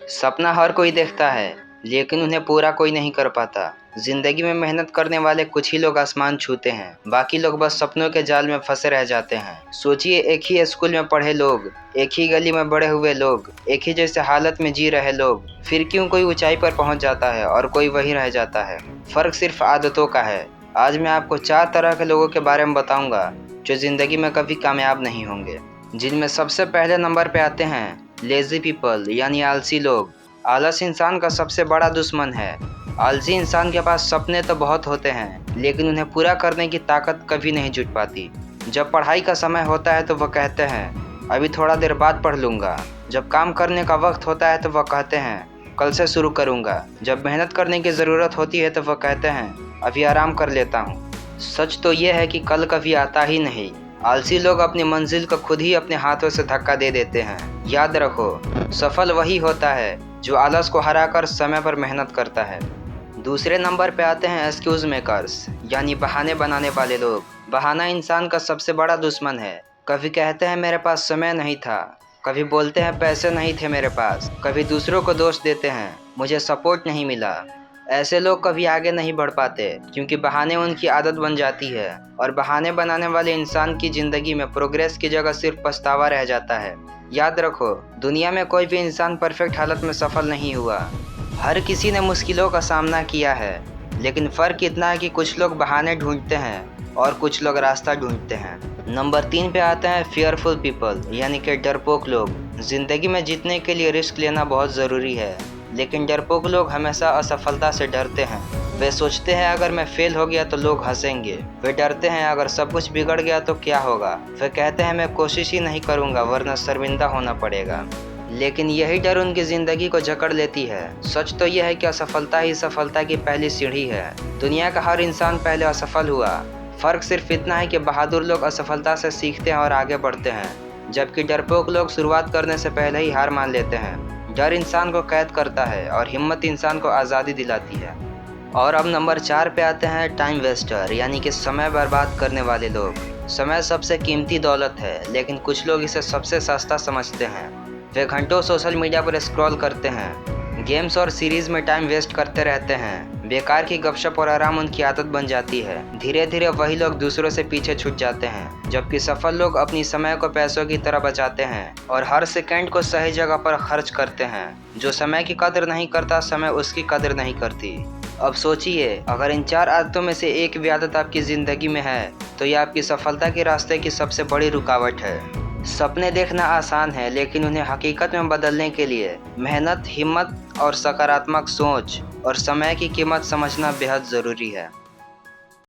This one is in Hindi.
सपना हर कोई देखता है, लेकिन उन्हें पूरा कोई नहीं कर पाता। जिंदगी में मेहनत करने वाले कुछ ही लोग आसमान छूते हैं, बाकी लोग बस सपनों के जाल में फंसे रह जाते हैं। सोचिए, एक ही स्कूल में पढ़े लोग, एक ही गली में बड़े हुए लोग, एक ही जैसे हालत में जी रहे लोग, फिर क्यों कोई ऊंचाई पर पहुंच जाता है और कोई वहीं रह जाता है। फर्क सिर्फ आदतों का है। आज मैं आपको 4 तरह के लोगों के बारे में बताऊंगा जो जिंदगी में कभी कामयाब नहीं होंगे। जिनमें सबसे पहले नंबर पे आते हैं लेज़ी पीपल, यानी आलसी लोग। आलस इंसान का सबसे बड़ा दुश्मन है। आलसी इंसान के पास सपने तो बहुत होते हैं, लेकिन उन्हें पूरा करने की ताकत कभी नहीं जुट पाती। जब पढ़ाई का समय होता है तो वह कहते हैं अभी थोड़ा देर बाद पढ़ लूँगा। जब काम करने का वक्त होता है तो वह कहते हैं कल से शुरू करूँगा। जब मेहनत करने की ज़रूरत होती है तो वह कहते हैं अभी आराम कर लेता हूँ। सच तो यह है कि कल कभी आता ही नहीं। आलसी लोग अपनी मंजिल को खुद ही अपने हाथों से धक्का दे देते हैं। याद रखो, सफल वही होता है जो आलस को हराकर समय पर मेहनत करता है। दूसरे नंबर पे आते हैं एक्सक्यूज मेकर्स, यानी बहाने बनाने वाले लोग। बहाना इंसान का सबसे बड़ा दुश्मन है। कभी कहते हैं मेरे पास समय नहीं था, कभी बोलते हैं पैसे नहीं थे मेरे पास, कभी दूसरों को दोष देते हैं मुझे सपोर्ट नहीं मिला। ऐसे लोग कभी आगे नहीं बढ़ पाते, क्योंकि बहाने उनकी आदत बन जाती है। और बहाने बनाने वाले इंसान की ज़िंदगी में प्रोग्रेस की जगह सिर्फ पछतावा रह जाता है। याद रखो, दुनिया में कोई भी इंसान परफेक्ट हालत में सफल नहीं हुआ। हर किसी ने मुश्किलों का सामना किया है, लेकिन फ़र्क इतना है कि कुछ लोग बहाने ढूंढते हैं और कुछ लोग रास्ता ढूंढते हैं। नंबर 3 पे आते हैं फियरफुल पीपल, यानी कि डरपोक लोग। ज़िंदगी में जीतने के लिए रिस्क लेना बहुत ज़रूरी है, लेकिन डरपोक लोग हमेशा असफलता से डरते हैं। वे सोचते हैं अगर मैं फेल हो गया तो लोग हंसेंगे। वे डरते हैं अगर सब कुछ बिगड़ गया तो क्या होगा। वे कहते हैं मैं कोशिश ही नहीं करूंगा वरना शर्मिंदा होना पड़ेगा। लेकिन यही डर उनकी ज़िंदगी को जकड़ लेती है। सच तो यह है कि असफलता ही सफलता की पहली सीढ़ी है। दुनिया का हर इंसान पहले असफल हुआ। फ़र्क सिर्फ इतना है कि बहादुर लोग असफलता से सीखते हैं और आगे बढ़ते हैं, जबकि डरपोक लोग शुरुआत करने से पहले ही हार मान लेते हैं। डर इंसान को कैद करता है और हिम्मत इंसान को आज़ादी दिलाती है। और अब नंबर 4 पे आते हैं टाइम वेस्टर, यानी कि समय बर्बाद करने वाले लोग। समय सबसे कीमती दौलत है, लेकिन कुछ लोग इसे सबसे सस्ता समझते हैं। वे घंटों सोशल मीडिया पर स्क्रॉल करते हैं, गेम्स और सीरीज़ में टाइम वेस्ट करते रहते हैं। बेकार की गपशप और आराम उनकी आदत बन जाती है। धीरे धीरे वही लोग दूसरों से पीछे छूट जाते हैं, जबकि सफल लोग अपनी समय को पैसों की तरह बचाते हैं और हर सेकंड को सही जगह पर खर्च करते हैं। जो समय की कदर नहीं करता, समय उसकी कदर नहीं करती। अब सोचिए, अगर इन 4 आदतों में से एक भी आदत आपकी ज़िंदगी में है तो यह आपकी सफलता के रास्ते की सबसे बड़ी रुकावट है। सपने देखना आसान है, लेकिन उन्हें हकीकत में बदलने के लिए मेहनत, हिम्मत और सकारात्मक सोच और समय की कीमत समझना बेहद ज़रूरी है।